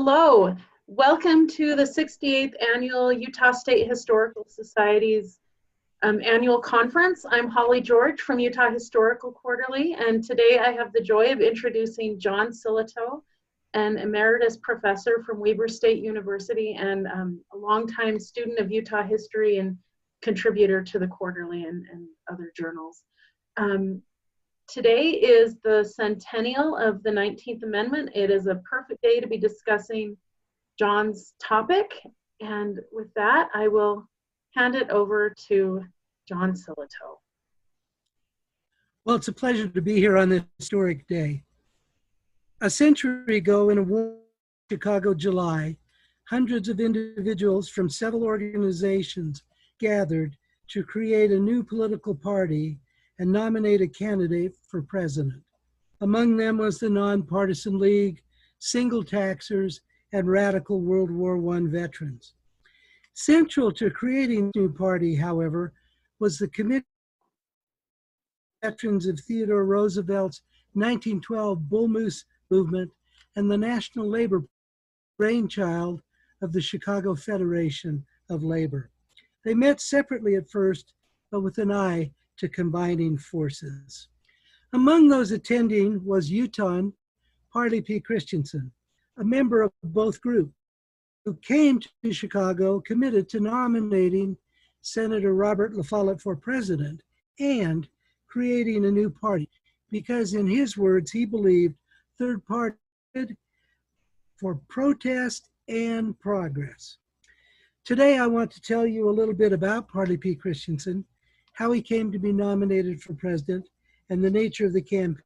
Hello, welcome to the 68th Annual Utah State Historical Society's annual conference. I'm Holly George from Utah Historical Quarterly, and today I have the joy of introducing John Sillito, an emeritus professor from Weber State University and a longtime student of Utah history and contributor to the Quarterly and other journals. Today is the centennial of the 19th Amendment. It is a perfect day to be discussing John's topic. And with that, I will hand it over to John Sillito. Well, it's a pleasure to be here on this historic day. A century ago in a warm Chicago July, hundreds of individuals from several organizations gathered to create a new political party and nominate a candidate for president. Among them was the Nonpartisan League, single taxers, and radical World War I veterans. Central to creating the new party, however, was the Committee of Veterans of Theodore Roosevelt's 1912 Bull Moose movement and the National Labor brainchild of the Chicago Federation of Labor. They met separately at first, but with an eye to combining forces. Among those attending was Utahn, Parley P. Christensen, a member of both groups, who came to Chicago committed to nominating Senator Robert La Follette for president and creating a new party, because in his words, he believed third party for protest and progress. Today, I want to tell you a little bit about Parley P. Christensen, how he came to be nominated for president, and the nature of the campaign.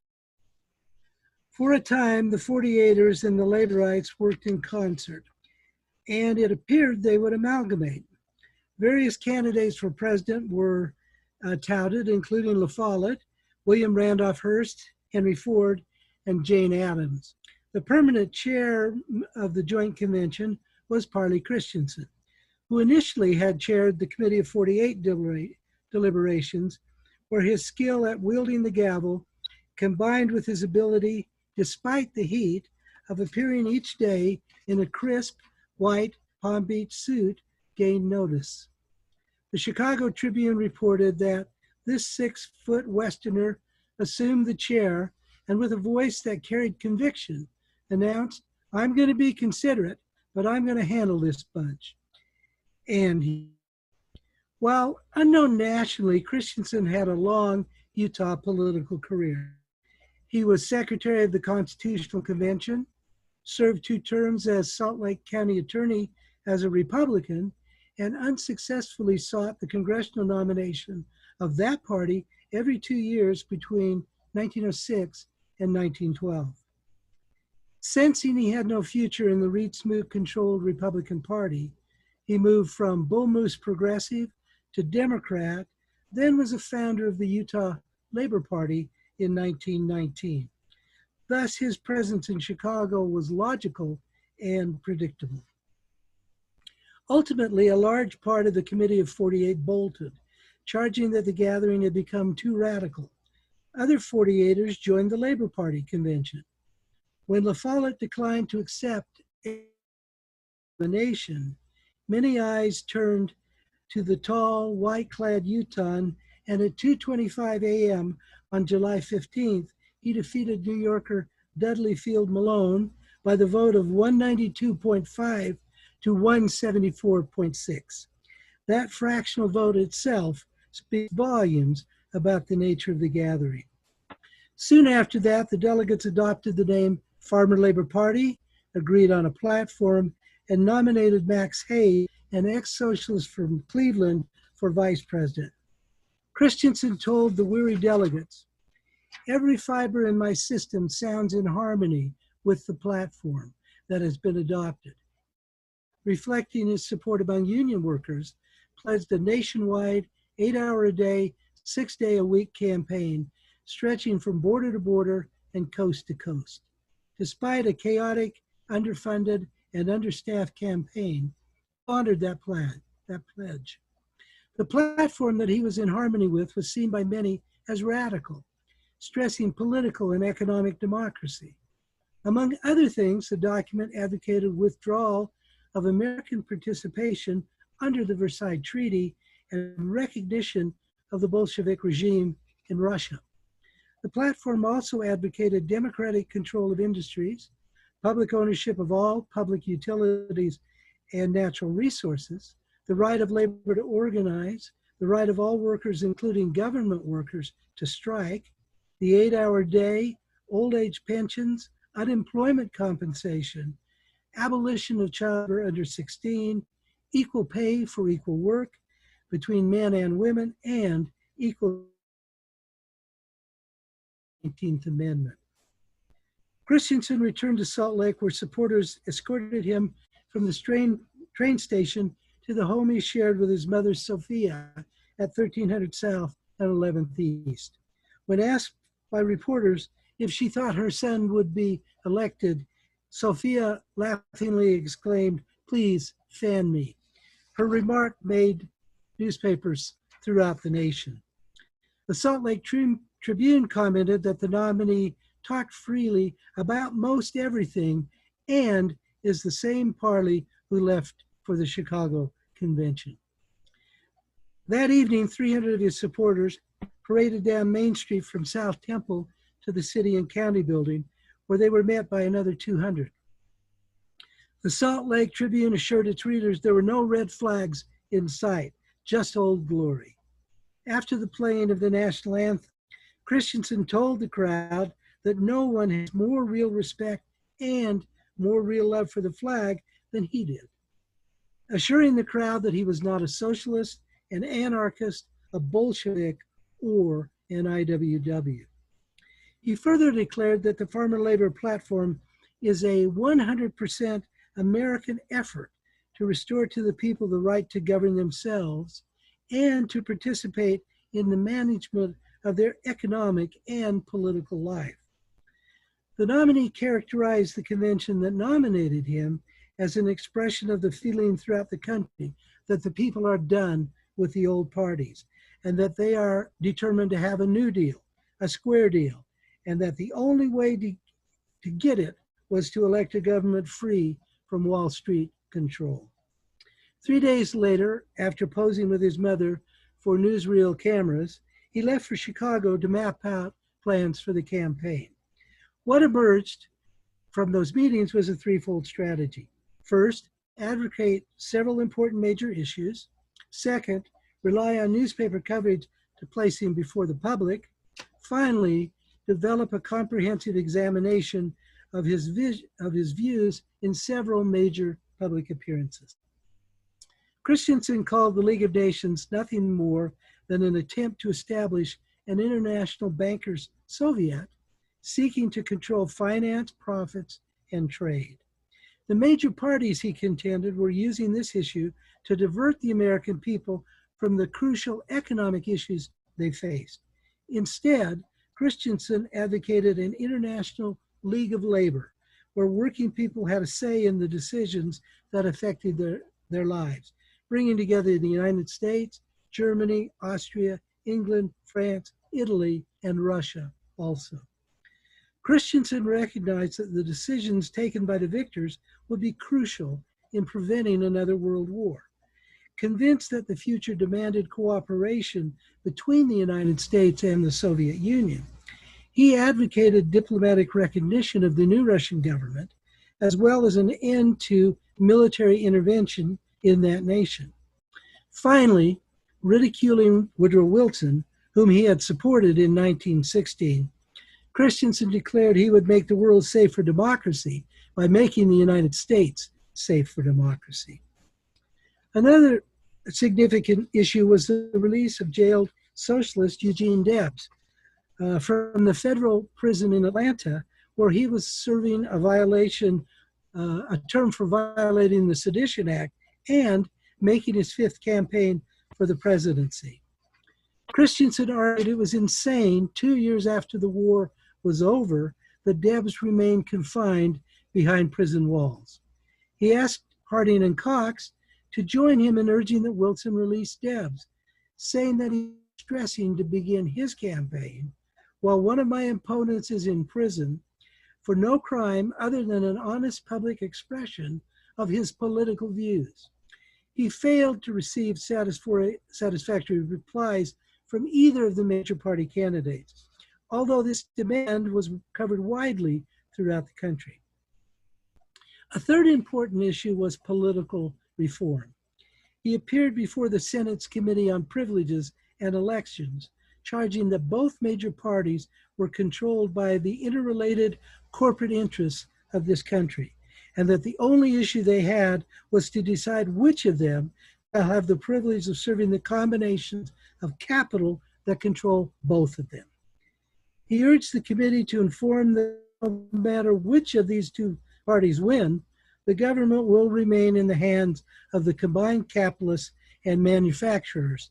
For a time, the 48ers and the laborites worked in concert, and it appeared they would amalgamate. Various candidates for president were touted, including La Follette, William Randolph Hearst, Henry Ford, and Jane Addams. The permanent chair of the Joint Convention was Parley Christensen, who initially had chaired the Committee of 48 deliberations, where his skill at wielding the gavel, combined with his ability, despite the heat, of appearing each day in a crisp, white Palm Beach suit, gained notice. The Chicago Tribune reported that this 6-foot Westerner assumed the chair and with a voice that carried conviction announced, "I'm going to be considerate, but I'm going to handle this bunch." And while unknown nationally, Christensen had a long Utah political career. He was secretary of the Constitutional Convention, served 2 terms as Salt Lake County attorney as a Republican, and unsuccessfully sought the congressional nomination of that party every 2 years between 1906 and 1912. Sensing he had no future in the Reed-Smoot-controlled Republican Party, he moved from Bull Moose progressive to Democrat, then was a founder of the Utah Labor Party in 1919. Thus, his presence in Chicago was logical and predictable. Ultimately, a large part of the Committee of 48 bolted, charging that the gathering had become too radical. Other 48ers joined the Labor Party convention. When La Follette declined to accept a nomination, many eyes turned to the tall, white-clad Utahn, and at 2:25 a.m. on July 15th, he defeated New Yorker Dudley Field Malone by the vote of 192.5 to 174.6. That fractional vote itself speaks volumes about the nature of the gathering. Soon after that, the delegates adopted the name Farmer Labor Party, agreed on a platform, and nominated Max Hay, an ex-socialist from Cleveland, for vice president. Christensen told the weary delegates, "Every fiber in my system sounds in harmony with the platform that has been adopted." Reflecting his support among union workers, pledged a nationwide 8-hour-a-day, 6-day-a-week campaign stretching from border to border and coast to coast. Despite a chaotic, underfunded, and understaffed campaign, he honored that pledge. The platform that he was in harmony with was seen by many as radical, stressing political and economic democracy. Among other things, the document advocated withdrawal of American participation under the Versailles Treaty and recognition of the Bolshevik regime in Russia. The platform also advocated democratic control of industries, public ownership of all public utilities and natural resources, the right of labor to organize, the right of all workers, including government workers, to strike, the 8-hour day, old age pensions, unemployment compensation, abolition of child labor under 16, equal pay for equal work between men and women, and equal 19th Amendment. Christensen returned to Salt Lake, where supporters escorted him from the train station to the home he shared with his mother, Sophia, at 1300 South and 11th East. When asked by reporters if she thought her son would be elected, Sophia laughingly exclaimed, "Please fan me." Her remark made newspapers throughout the nation. The Salt Lake Tribune commented that the nominee talked freely about most everything and is the same Parley who left for the Chicago convention. That evening, 300 of his supporters paraded down Main Street from South Temple to the City and County building, where they were met by another 200. The Salt Lake Tribune assured its readers there were no red flags in sight, just Old Glory. After the playing of the national anthem, Christensen told the crowd that no one has more real respect and more real love for the flag than he did, assuring the crowd that he was not a socialist, an anarchist, a Bolshevik, or an IWW. He further declared that the Farmer Labor Platform is a 100% American effort to restore to the people the right to govern themselves and to participate in the management of their economic and political life. The nominee characterized the convention that nominated him as an expression of the feeling throughout the country that the people are done with the old parties and that they are determined to have a new deal, a square deal, and that the only way to get it was to elect a government free from Wall Street control. 3 days later, after posing with his mother for newsreel cameras, he left for Chicago to map out plans for the campaign. What emerged from those meetings was a threefold strategy. First, advocate several important major issues. Second, rely on newspaper coverage to place him before the public. Finally, develop a comprehensive examination of his views in several major public appearances. Christensen called the League of Nations nothing more than an attempt to establish an international bankers' Soviet seeking to control finance, profits, and trade. The major parties, he contended, were using this issue to divert the American people from the crucial economic issues they faced. Instead, Christensen advocated an international League of Labor, where working people had a say in the decisions that affected their lives, bringing together the United States, Germany, Austria, England, France, Italy, and Russia also. Christensen recognized that the decisions taken by the victors would be crucial in preventing another world war. Convinced that the future demanded cooperation between the United States and the Soviet Union, he advocated diplomatic recognition of the new Russian government, as well as an end to military intervention in that nation. Finally, ridiculing Woodrow Wilson, whom he had supported in 1916, Christensen declared he would make the world safe for democracy by making the United States safe for democracy. Another significant issue was the release of jailed socialist Eugene Debs from the federal prison in Atlanta, where he was serving a term for violating the Sedition Act and making his fifth campaign for the presidency. Christensen argued it was insane 2 years after the war was over that Debs remained confined behind prison walls. He asked Harding and Cox to join him in urging that Wilson release Debs, saying that he was stressing to begin his campaign while one of my opponents is in prison for no crime other than an honest public expression of his political views. He failed to receive satisfactory replies from either of the major party candidates, although this demand was covered widely throughout the country. A third important issue was political reform. He appeared before the Senate's Committee on Privileges and Elections, charging that both major parties were controlled by the interrelated corporate interests of this country, and that the only issue they had was to decide which of them will have the privilege of serving the combinations of capital that control both of them. He urged the committee to inform that no matter which of these two parties win, the government will remain in the hands of the combined capitalists and manufacturers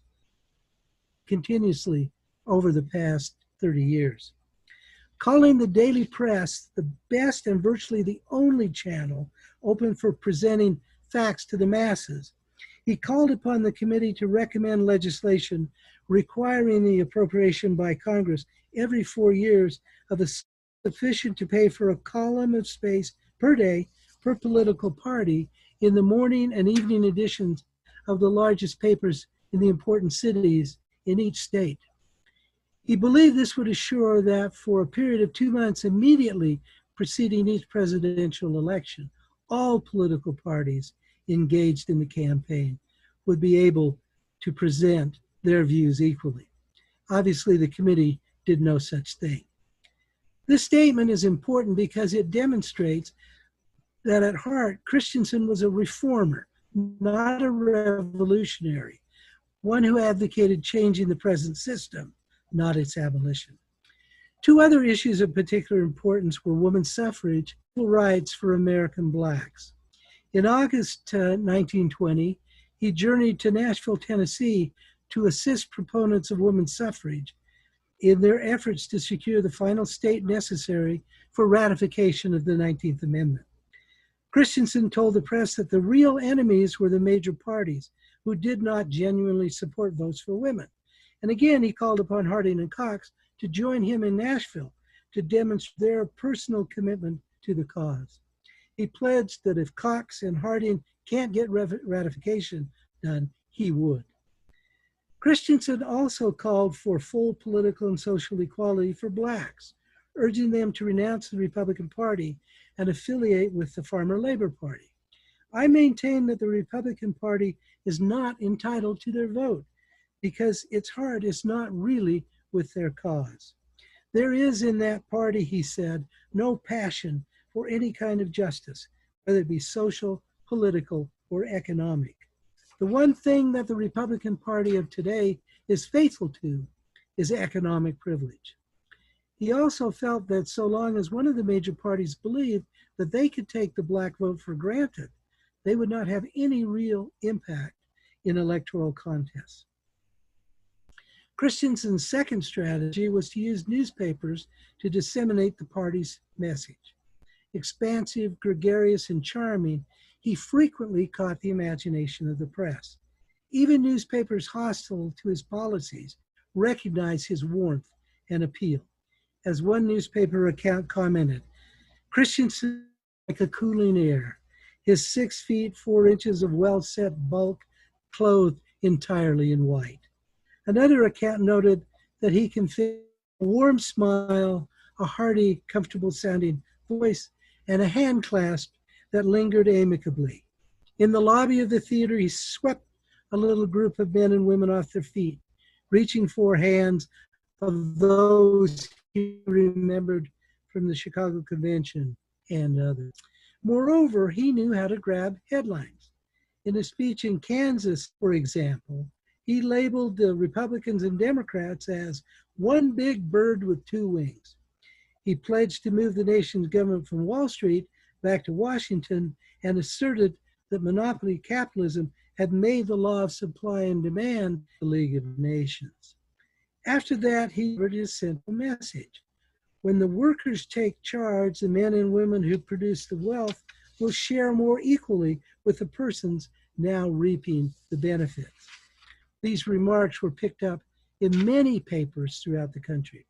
continuously over the past 30 years. Calling the daily press the best and virtually the only channel open for presenting facts to the masses, he called upon the committee to recommend legislation requiring the appropriation by Congress every 4 years of a sufficient to pay for a column of space per day per political party in the morning and evening editions of the largest papers in the important cities in each state. He believed this would assure that for a period of 2 months immediately preceding each presidential election, all political parties engaged in the campaign would be able to present their views equally. Obviously, the committee did no such thing. This statement is important because it demonstrates that at heart, Christensen was a reformer, not a revolutionary, one who advocated changing the present system, not its abolition. Two other issues of particular importance were women's suffrage and civil rights for American Blacks. In August 1920, he journeyed to Nashville, Tennessee to assist proponents of women's suffrage in their efforts to secure the final state necessary for ratification of the 19th Amendment. Christensen told the press that the real enemies were the major parties who did not genuinely support votes for women. And again, he called upon Harding and Cox to join him in Nashville to demonstrate their personal commitment to the cause. He pledged that if Cox and Harding can't get ratification done, he would. Christensen also called for full political and social equality for Blacks, urging them to renounce the Republican Party and affiliate with the Farmer Labor Party. I maintain that the Republican Party is not entitled to their vote because its heart is not really with their cause. There is in that party, he said, no passion for any kind of justice, whether it be social, political, or economic. The one thing that the Republican Party of today is faithful to is economic privilege. He also felt that so long as one of the major parties believed that they could take the Black vote for granted, they would not have any real impact in electoral contests. Christensen's second strategy was to use newspapers to disseminate the party's message. Expansive, gregarious, and charming, he frequently caught the imagination of the press. Even newspapers hostile to his policies recognized his warmth and appeal. As one newspaper account commented, Christensen like a cooling air, his 6 feet 4 inches of well-set bulk clothed entirely in white. Another account noted that he conveyed a warm smile, a hearty, comfortable-sounding voice, and a hand clasp that lingered amicably. In the lobby of the theater, he swept a little group of men and women off their feet, reaching for hands of those he remembered from the Chicago Convention and others. Moreover, he knew how to grab headlines. In a speech in Kansas, for example, he labeled the Republicans and Democrats as one big bird with 2 wings. He pledged to move the nation's government from Wall Street back to Washington and asserted that monopoly capitalism had made the law of supply and demand the League of Nations. After that, he delivered his simple message. When the workers take charge, the men and women who produce the wealth will share more equally with the persons now reaping the benefits. These remarks were picked up in many papers throughout the country.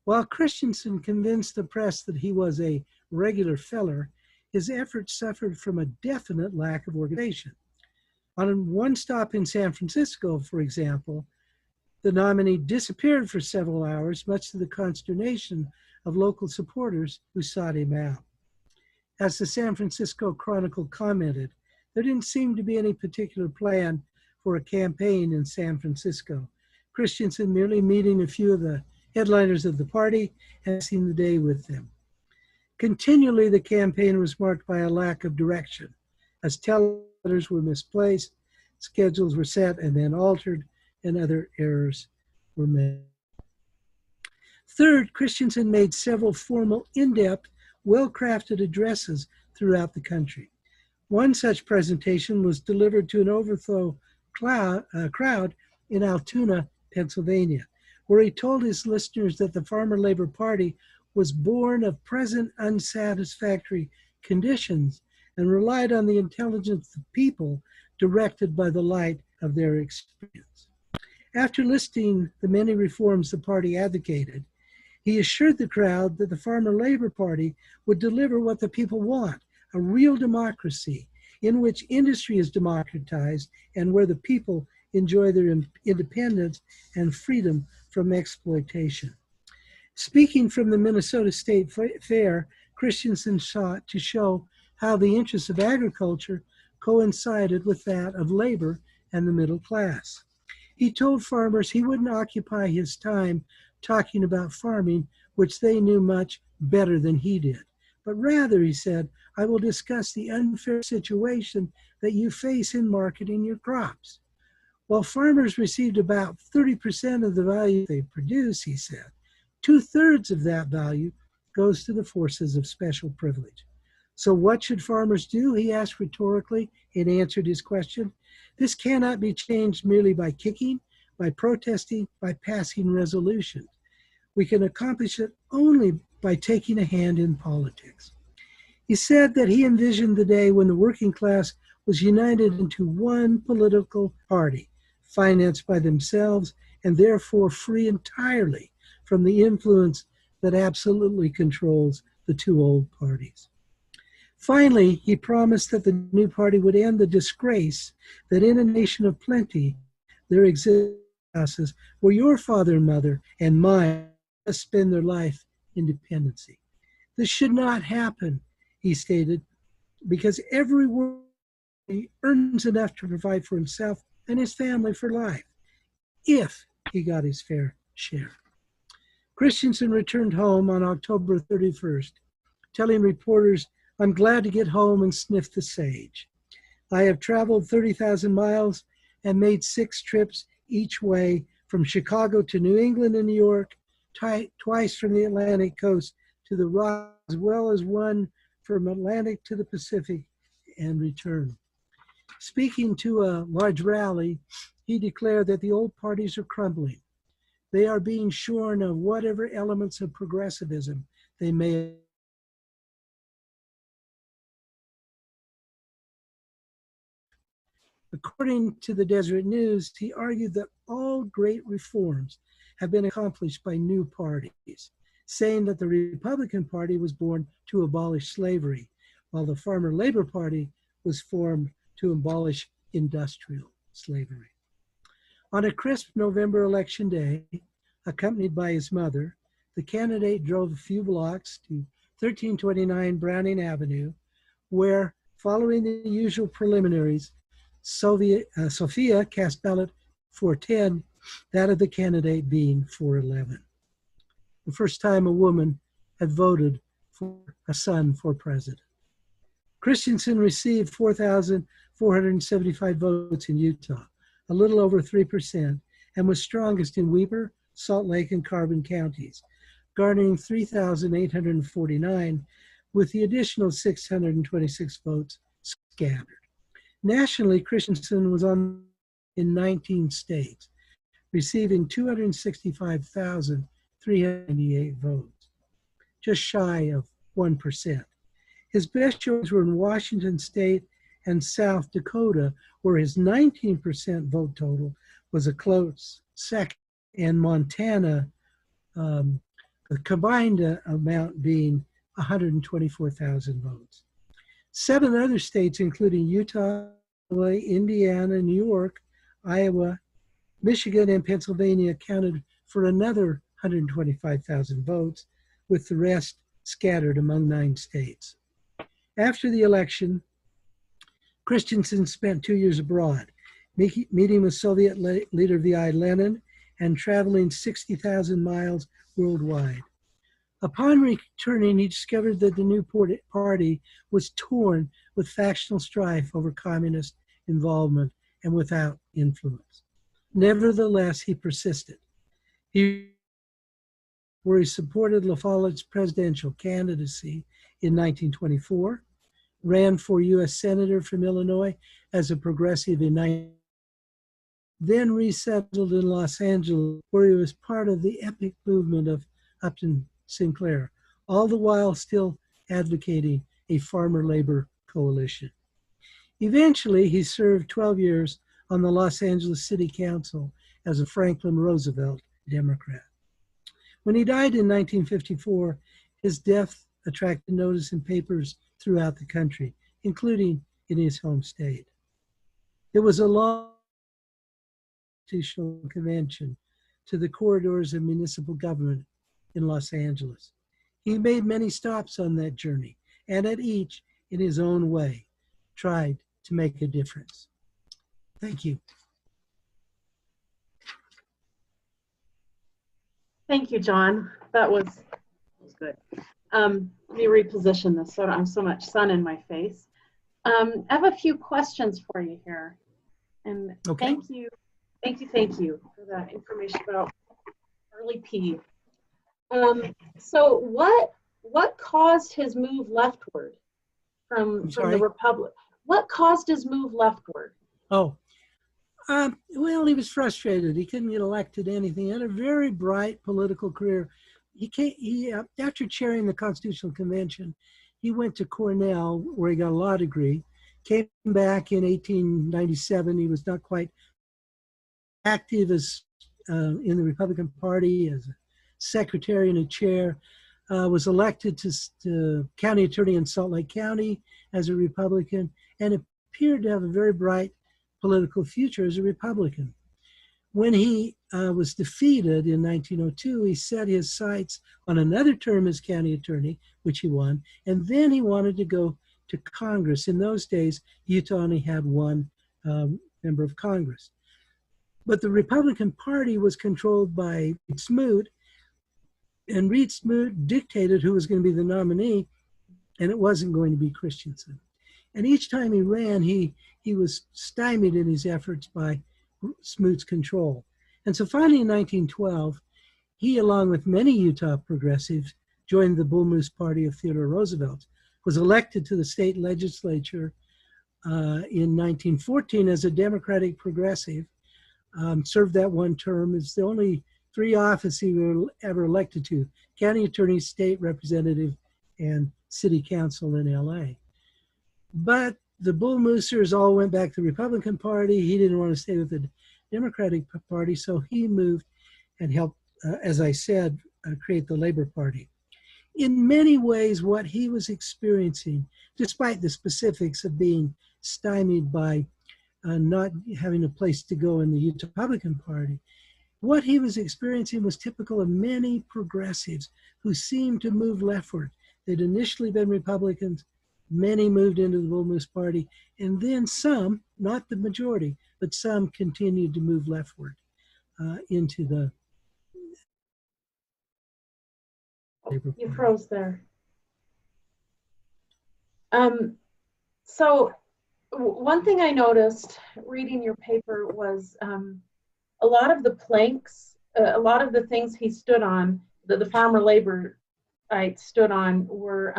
While Christensen convinced the press that he was a regular feller, his efforts suffered from a definite lack of organization. On one stop in San Francisco, for example, the nominee disappeared for several hours, much to the consternation of local supporters who sought him out. As the San Francisco Chronicle commented, there didn't seem to be any particular plan for a campaign in San Francisco. Christensen merely meeting a few of the headliners of the party and passing the day with them. Continually, the campaign was marked by a lack of direction, as teleletters were misplaced, schedules were set and then altered, and other errors were made. Third, Christensen made several formal, in-depth, well-crafted addresses throughout the country. One such presentation was delivered to an overflow crowd in Altoona, Pennsylvania, where he told his listeners that the Farmer Labor Party was born of present unsatisfactory conditions and relied on the intelligence of people directed by the light of their experience. After listing the many reforms the party advocated, he assured the crowd that the Farmer Labor Party would deliver what the people want, a real democracy in which industry is democratized and where the people enjoy their independence and freedom from exploitation. Speaking from the Minnesota State Fair, Christensen sought to show how the interests of agriculture coincided with that of labor and the middle class. He told farmers he wouldn't occupy his time talking about farming, which they knew much better than he did. But rather, he said, I will discuss the unfair situation that you face in marketing your crops. While farmers received about 30% of the value they produce, he said, 2/3 of that value goes to the forces of special privilege. So what should farmers do? He asked rhetorically and answered his question. This cannot be changed merely by kicking, by protesting, by passing resolutions. We can accomplish it only by taking a hand in politics. He said that he envisioned the day when the working class was united into one political party, financed by themselves and therefore free entirely from the influence that absolutely controls the two old parties. Finally, he promised that the new party would end the disgrace that in a nation of plenty there exist classes where your father and mother and mine must spend their life in dependency. This should not happen, he stated, because every worker earns enough to provide for himself and his family for life, if he got his fair share. Christensen returned home on October 31st, telling reporters, I'm glad to get home and sniff the sage. I have traveled 30,000 miles and made 6 trips each way from Chicago to New England and New York, twice from the Atlantic coast to the Rockies, as well as one from Atlantic to the Pacific and return. Speaking to a large rally, he declared that the old parties are crumbling. They are being shorn of whatever elements of progressivism they may have. According to the Deseret News, he argued that all great reforms have been accomplished by new parties, saying that the Republican Party was born to abolish slavery, while the Farmer Labor Party was formed to abolish industrial slavery. On a crisp November election day, accompanied by his mother, the candidate drove a few blocks to 1329 Browning Avenue, where, following the usual preliminaries, Sophia cast ballot 410, that of the candidate being 411. The first time a woman had voted for a son for president. Christensen received 4,475 votes in Utah, a little over 3%, and was strongest in Weber, Salt Lake, and Carbon counties, garnering 3,849, with the additional 626 votes scattered. Nationally, Christensen was on in 19 states, receiving 265,398 votes, just shy of 1%. His best shows were in Washington State and South Dakota, where his 19% vote total was a close second, and Montana, the combined amount being 124,000 votes. 7 other states, including Utah, Indiana, New York, Iowa, Michigan, and Pennsylvania, accounted for another 125,000 votes, with the rest scattered among 9 states. After the election, Christensen spent 2 years abroad, meeting with Soviet leader V.I. Lenin and traveling 60,000 miles worldwide. Upon returning, he discovered that the new party was torn with factional strife over communist involvement and without influence. Nevertheless, he persisted. Where he supported La Follette's presidential candidacy in 1924, ran for U.S. Senator from Illinois as a progressive in 19, then resettled in Los Angeles, where he was part of the epic movement of Upton Sinclair, all the while still advocating a farmer-labor coalition. Eventually, he served 12 years on the Los Angeles City Council as a Franklin Roosevelt Democrat. When he died in 1954, his death attracted notice in papers throughout the country, including in his home state. It was a long constitutional convention to the corridors of municipal government in Los Angeles. He made many stops on that journey, and at each, in his own way, tried to make a difference. Thank you. Thank you, John. That was good. Let me reposition this so I don't have so much sun in my face. I have a few questions for you here. And okay. Thank you for that information about Parley P. So what caused his move leftward from the Republic? What caused his move leftward? Oh, well, he was frustrated. He couldn't get elected to anything. He had a very bright political career. After chairing the Constitutional Convention, he went to Cornell, where he got a law degree, came back in 1897. He was not quite active as in the Republican Party as a secretary and a chair, was elected to county attorney in Salt Lake County as a Republican, and appeared to have a very bright political future as a Republican. When he was defeated in 1902, he set his sights on another term as county attorney, which he won, and then he wanted to go to Congress. In those days, Utah only had one member of Congress. But the Republican Party was controlled by Reed Smoot, and Reed Smoot dictated who was going to be the nominee, and it wasn't going to be Christensen. And each time he ran, he was stymied in his efforts by Smoot's control. And so finally in 1912, he, along with many Utah progressives, joined the Bull Moose Party of Theodore Roosevelt, was elected to the state legislature in 1914 as a Democratic progressive, served that one term. It's the only 3 offices he was ever elected to: county attorney, state representative, and city council in LA. But the Bull Moosers all went back to the Republican Party. He didn't want to stay with the Democratic Party, so he moved and helped, as I said, create the Labor Party. In many ways, what he was experiencing, despite the specifics of being stymied by not having a place to go in the Utah Republican Party, what he was experiencing was typical of many progressives who seemed to move leftward. They'd initially been Republicans, many moved into the Bull Moose Party, and then some, not the majority, but some continued to move leftward into the Labor Party. You froze there. So one thing I noticed reading your paper was a lot of the planks, a lot of the things he stood on, the farmer labor stood on, were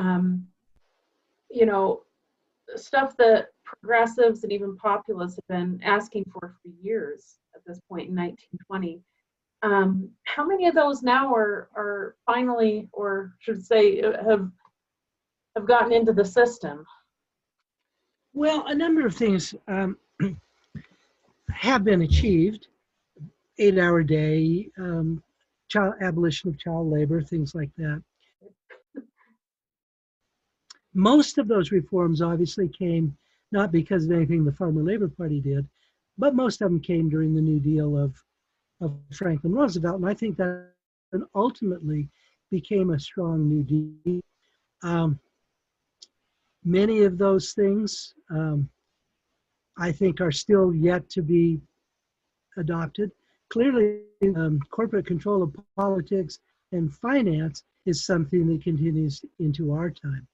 stuff that progressives and even populists have been asking for years at this point in 1920. How many of those now are finally, or should say, have gotten into the system? Well, a number of things have been achieved. 8-hour day, abolition of child labor, things like that. Most of those reforms obviously came not because of anything the Farmer Labor Party did, but most of them came during the New Deal of Franklin Roosevelt. And I think that ultimately became a strong New Deal. Many of those things, I think, are still yet to be adopted. Clearly, corporate control of politics and finance is something that continues into our time.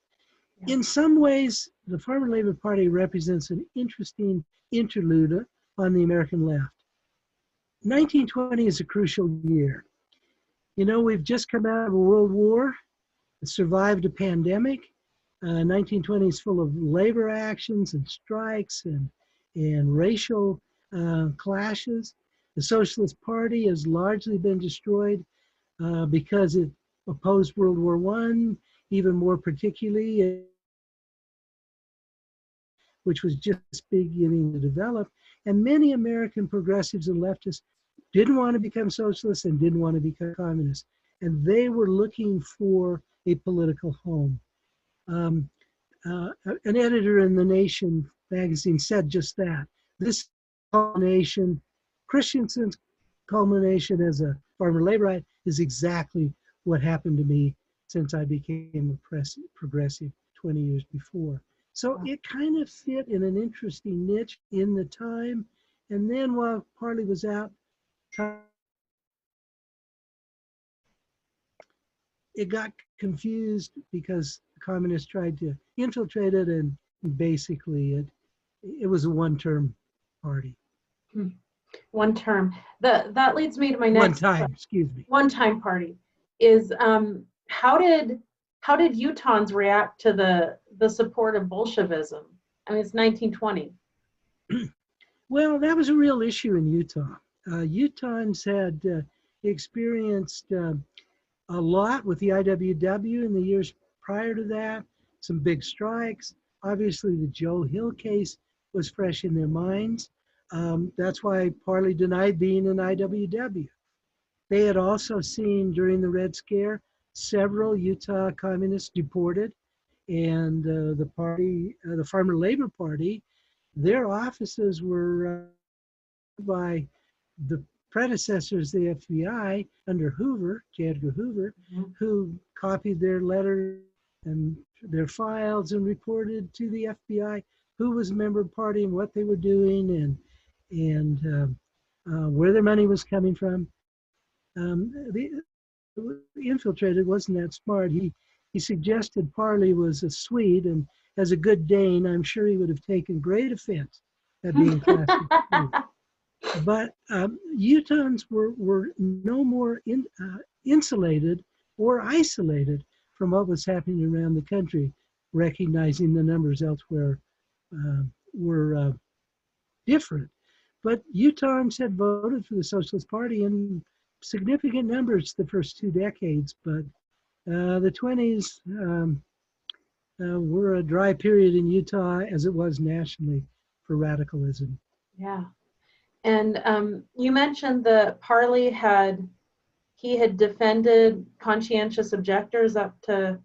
Yeah. In some ways, the Farmer Labor Party represents an interesting interlude on the American left. 1920 is a crucial year. You know, we've just come out of a world war, survived a pandemic. 1920 is full of labor actions and strikes and racial clashes. The Socialist Party has largely been destroyed because it opposed World War I, even more particularly, which was just beginning to develop. And many American progressives and leftists didn't want to become socialists and didn't want to become communists. And they were looking for a political home. An editor in The Nation magazine said just that. This culmination, Christensen's culmination as a farmer laborite, is exactly what happened to me since I became a progressive 20 years before. So it kind of fit in an interesting niche in the time. And then while Parley was out, it got confused because the communists tried to infiltrate it, and basically it was a one-term party. One term. That leads me to my next one-time party is how did Utahns react to the support of Bolshevism? I mean, it's 1920. Well, that was a real issue in Utah. Utahns had experienced a lot with the IWW in the years prior to that, some big strikes. Obviously, the Joe Hill case was fresh in their minds. That's why Parley denied being an IWW. They had also seen during the Red Scare several Utah communists deported, and the party, the Farmer Labor Party, their offices were by the predecessors of the FBI under Hoover, J. Edgar Hoover, who copied their letters and their files and reported to the FBI who was a member of the party and what they were doing and where their money was coming from. The infiltrated wasn't that smart. He suggested Parley was a Swede, and as a good Dane, I'm sure he would have taken great offense at being classed as Swede. But Utahns were no more insulated or isolated from what was happening around the country, recognizing the numbers elsewhere were different. But Utahns had voted for the Socialist Party in significant numbers the first 2 decades, but the 20s were a dry period in Utah as it was nationally for radicalism. Yeah. And you mentioned that Parley had defended conscientious objectors up to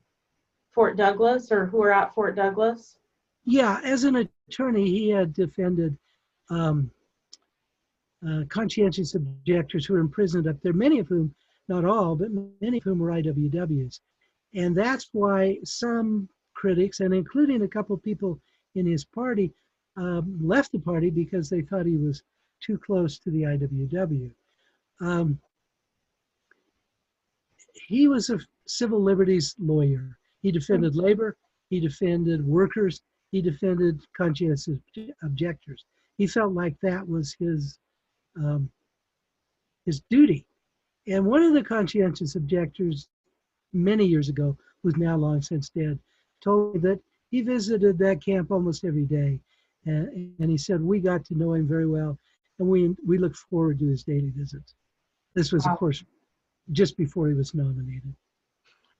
Fort Douglas, or who were at Fort Douglas. Yeah, as an attorney, he had defended conscientious objectors who were imprisoned up there, many of whom, not all, but many of whom were IWWs. And that's why some critics, and including a couple of people in his party, left the party because they thought he was too close to the IWW. He was a civil liberties lawyer. He defended labor, he defended workers, he defended conscientious objectors. He felt like that was his duty. And one of the conscientious objectors many years ago, who's now long since dead, told me that he visited that camp almost every day. And he said, we got to know him very well, and we look forward to his daily visits. This was, of course, just before he was nominated.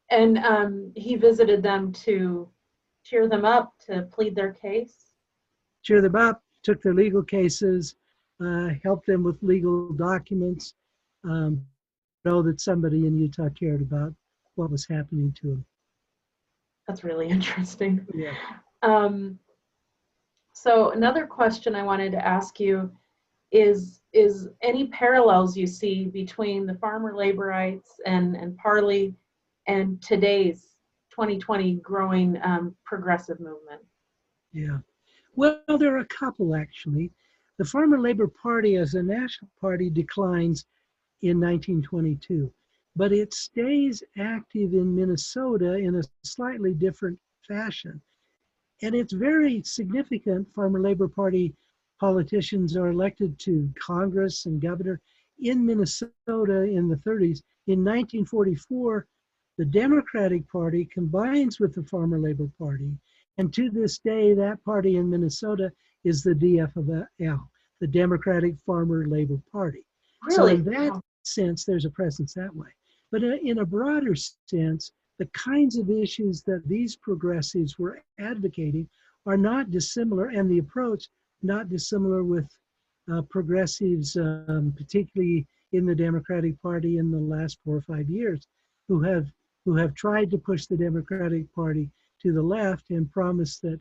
And he visited them to cheer them up, to plead their case? Cheer them up, took their legal cases, helped them with legal documents. know that somebody in Utah cared about what was happening to him. That's really interesting. Yeah. So another question I wanted to ask you is any parallels you see between the farmer laborites and Parley and today's 2020 growing progressive movement? Yeah. Well, there are a couple actually. The Farmer Labor Party as a national party declines in 1922, but it stays active in Minnesota in a slightly different fashion. And it's very significant. Farmer Labor Party politicians are elected to Congress and governor in Minnesota in the 30s. In 1944, the Democratic Party combines with the Farmer Labor Party. And to this day, that party in Minnesota is the DFL, the Democratic Farmer Labor Party. So Really? in that sense, there's a presence that way. But in a broader sense, the kinds of issues that these progressives were advocating are not dissimilar, and the approach not dissimilar with progressives, particularly in the Democratic Party in the last 4 or 5 years, who have tried to push the Democratic Party to the left and promised that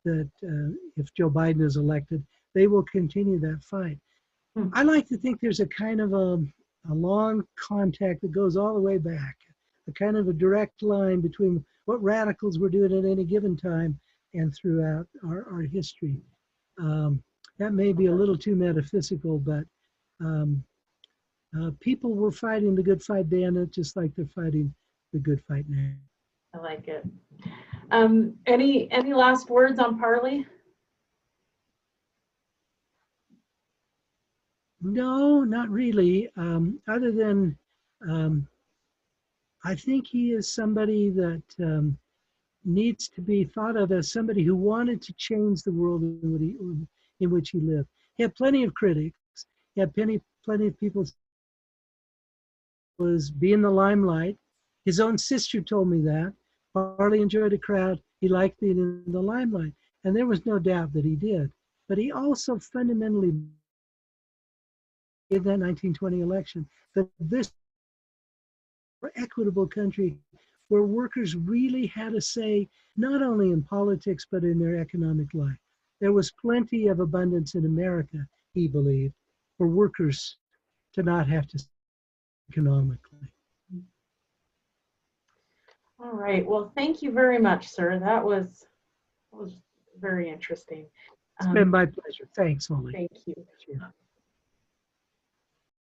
if Joe Biden is elected, they will continue that fight. I like to think there's a kind of a long contact that goes all the way back, a kind of a direct line between what radicals were doing at any given time and throughout our history. That may be a little too metaphysical, but people were fighting the good fight then, just like they're fighting the good fight now. I like it. Any last words on Parley? No, not really. Other than I think he is somebody that needs to be thought of as somebody who wanted to change the world in which he lived. He had plenty of critics. He had plenty of people was be in the limelight. His own sister told me that. Parley enjoyed a crowd. He liked being in the limelight. And there was no doubt that he did. But he also fundamentally, in that 1920 election, that this equitable country where workers really had a say, not only in politics, but in their economic life. There was plenty of abundance in America, he believed, for workers to not have to economically. All right. Well, thank you very much, sir. That was very interesting. It's been my pleasure. Thanks, Holly. Thank you.